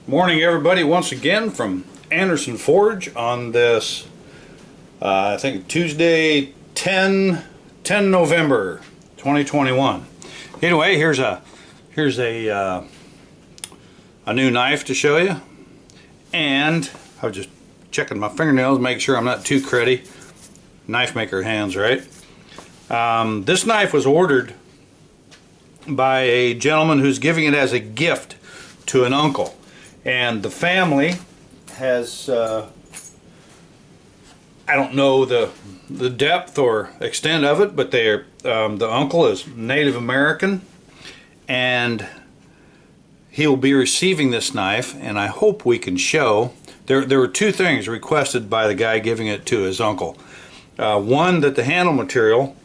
Morning everybody, once again from Andersen Forge on this I think Tuesday 10 November 2021. Anyway, here's a new knife to show you, and I was just checking my fingernails, make sure I'm not too cruddy. Knife maker hands, right? This knife was ordered by a gentleman who's giving it as a gift to an uncle. And the family has, I don't know the depth or extent of it, but they're, the uncle is Native American, and he'll be receiving this knife, and I hope we can show. There were two things requested by the guy giving it to his uncle. One, that the handle material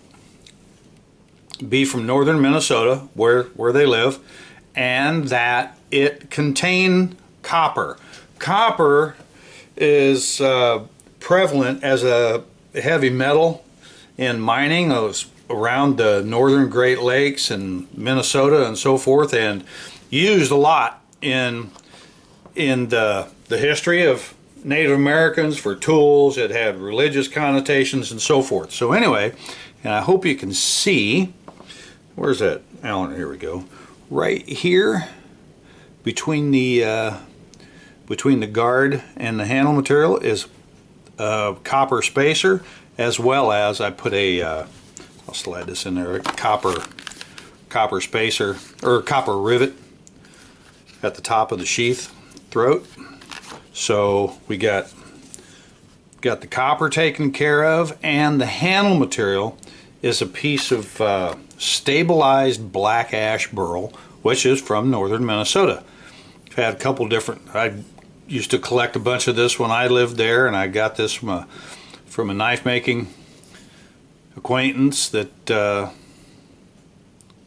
be from northern Minnesota, where they live, and that it contain copper. Copper is prevalent as a heavy metal in mining around the northern Great Lakes and Minnesota and so forth, and used a lot in the history of Native Americans for tools. It had religious connotations and so forth. So anyway, and I hope you can see, where's that, Alan? Here we go. Right here between the guard and the handle material is a copper spacer, as well as I put a I'll slide this in there, a copper spacer or copper rivet at the top of the sheath throat. So we got the copper taken care of, and the handle material is a piece of stabilized black ash burl, which is from northern Minnesota. I've had a couple different, I used to collect a bunch of this when I lived there, and I got this from a knife making acquaintance that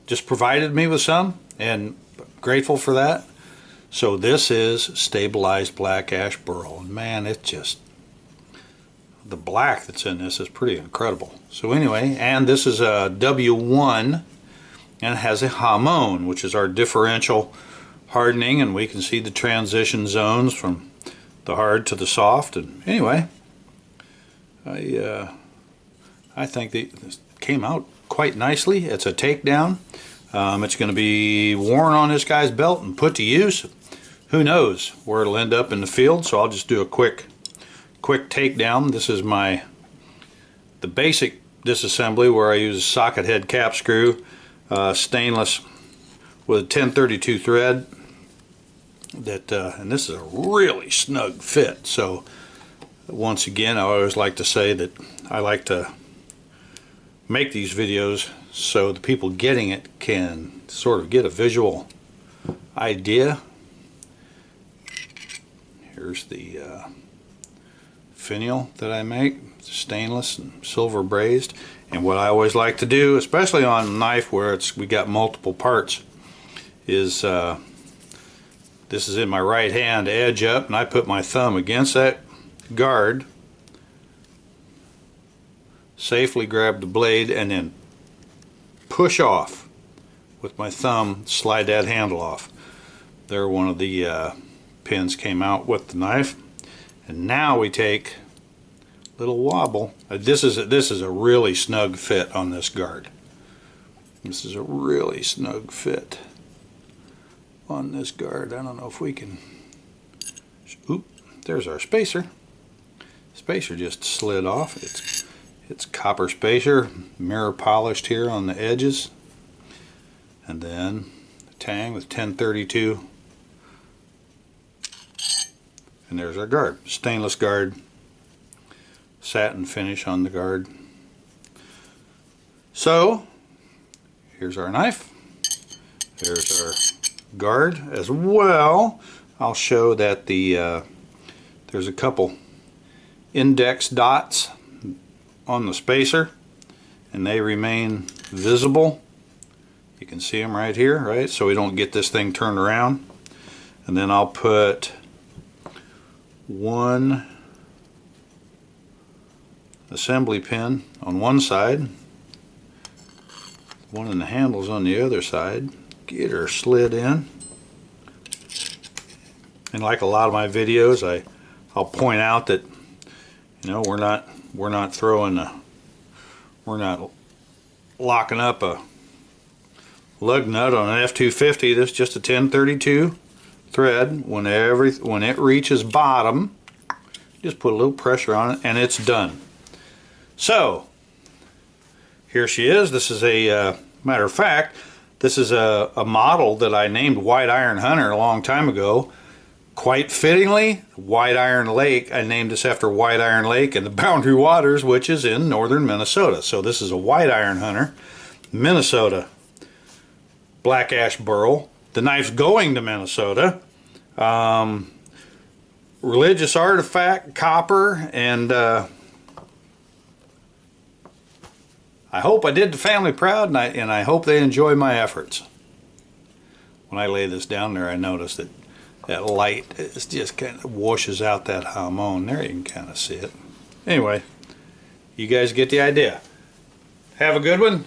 just provided me with some, and grateful for that. So this is stabilized black ash burl, and man, it just, the black that's in this is pretty incredible. So anyway, and this is a W1, and it has a hamon, which is our differential hardening, and we can see the transition zones from the hard to the soft. And anyway, I think this came out quite nicely. It's a takedown. It's going to be worn on this guy's belt and put to use. Who knows where it'll end up in the field, so I'll just do a quick takedown. This is the basic disassembly, where I use a socket head cap screw, stainless with a 1032 thread. And this is a really snug fit. So once again, I always like to say that I like to make these videos so the people getting it can sort of get a visual idea. Here's the finial that I make, stainless and silver brazed. And what I always like to do, especially on a knife where we got multiple parts, is this is in my right hand, edge up, and I put my thumb against that guard, safely grab the blade, and then push off with my thumb, slide that handle off. There, one of the pins came out with the knife. And now we take a little wobble. This is a really snug fit on this guard. This is a really snug fit on this guard. I don't know if we can. Oop, there's our spacer. Spacer just slid off. It's copper spacer, mirror polished here on the edges, and then the tang with 1032. And there's our guard, stainless guard, satin finish on the guard. So here's our knife, there's our guard as well. I'll show that there's a couple index dots on the spacer, and they remain visible. You can see them right here, right? So we don't get this thing turned around. And then I'll put one assembly pin on one side, one in the handles on the other side, get her slid in, And like a lot of my videos, I'll point out that, you know, we're not locking up a lug nut on an F250. This is just a 1032 thread. When it reaches bottom, just put a little pressure on it and it's done. So here she is. This is a matter of fact, this is a model that I named White Iron Hunter a long time ago. Quite fittingly, White Iron Lake, I named this after White Iron Lake in the Boundary Waters, which is in northern Minnesota. So this is a White Iron Hunter, Minnesota Black Ash Burl. The knife's going to Minnesota. Religious artifact, copper, and I hope I did the family proud, and I hope they enjoy my efforts. When I lay this down there, I noticed that light is just kind of washes out that hamon. There you can kind of see it. Anyway, you guys get the idea. Have a good one.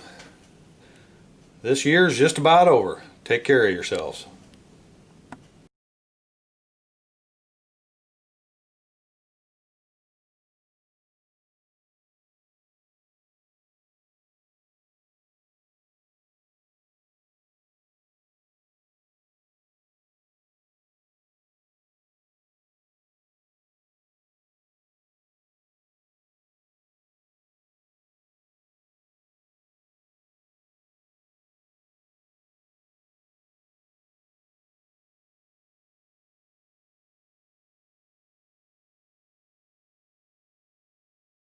This year's just about over. Take care of yourselves.